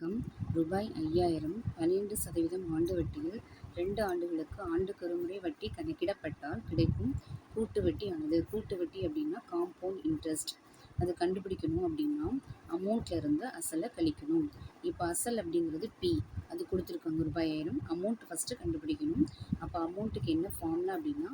வணக்கம். ரூபாய் 5000 12% ஆண்டு வட்டியில் 2 ஆண்டுகளுக்கு ஆண்டுக்கு ஒருமுறை வட்டி கணக்கிடப்பட்டால் கிடைக்கும் கூட்டு வட்டியானது. கூட்டு வட்டி அப்படின்னா காம்பவுண்ட் இன்ட்ரெஸ்ட். அது கண்டுபிடிக்கணும் அப்படின்னா அமௌண்ட்ல இருந்து அசலை கழிக்கணும். இப்போ அசல் அப்படிங்கிறது பி, அது கொடுத்துருக்காங்க ரூபாய் 1000. அமௌண்ட் ஃபஸ்ட்டு கண்டுபிடிக்கணும். அப்போ அமௌண்ட்டுக்கு என்ன ஃபார்முலா அப்படின்னா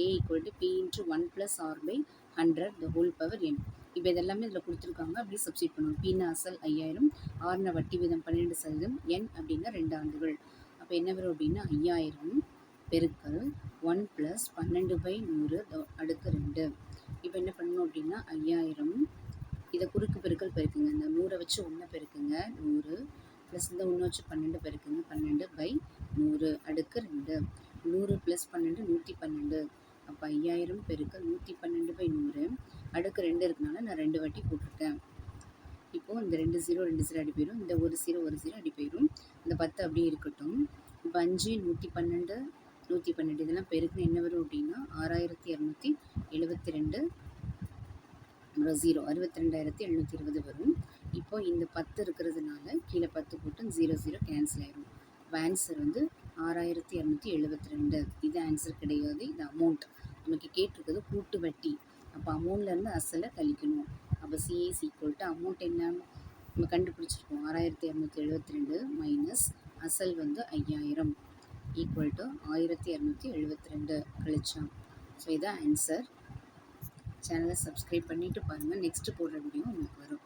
A = P × 1 + R/100 இப்போ இதெல்லாமே இதில் கொடுத்துருக்காங்க. அப்படியே சப்ஸ்டிட் பண்ணணும். பின்னா அசல் 5000, ஆர்ன வட்டி வீதம் 12%, N அப்படின்னா 2 ஆண்டுகள். அப்போ என்ன வரும் அப்படின்னா 5000 பெருக்கல் 1 + 12/100 / 2. இப்போ என்ன பண்ணணும் அப்படின்னா 5000 இதை குறுக்கு பெருக்கல் பெருக்குங்க. இந்த 100 வச்சு 1 பெருக்குங்க 100 ப்ளஸ் இந்த 1 வச்சு 12 பெருக்குங்க 12/100 / 2. 100 + 12 112. அப்போ 5000 பெருக்கல் 112/100 / 2 இருக்கனால நான் 2 வாட்டி போட்டிருக்கேன். இப்போது இந்த 2 0 2 0 அடி போயிடும். இந்த 1 0 1 0 அடி போயிடும். இந்த 10 அப்படியே இருக்கட்டும். இப்போ 5 112 112 இதெல்லாம் பெருக்குன்னு என்ன வரும் அப்படின்னா 6272 0 62,720 வரும். இப்போ இந்த 10 இருக்கிறதுனால கீழே 10 போட்டு 0 0 கேன்சல் ஆயிடும். இப்போ ஆன்சர் 6272. இது ஆன்சர் கிடையாது, இது அமௌண்ட். நமக்கு கேட்டிருக்கிறது கூட்டு வட்டி. அப்போ அமௌண்ட்லேருந்து அசலை கழிக்கணும். அப்போ சிஏஸ் = அமௌண்ட் என்ன நம்ம கண்டுபிடிச்சிருக்கோம் 6272 மைனஸ் அசல் 5000 = 1272 கழிச்சா. ஸோ இதான் ஆன்சர். சேனலை சப்ஸ்கிரைப் பண்ணிவிட்டு பாருங்கள். நெக்ஸ்ட்டு போடுற வீடியோ உங்களுக்கு வரும்.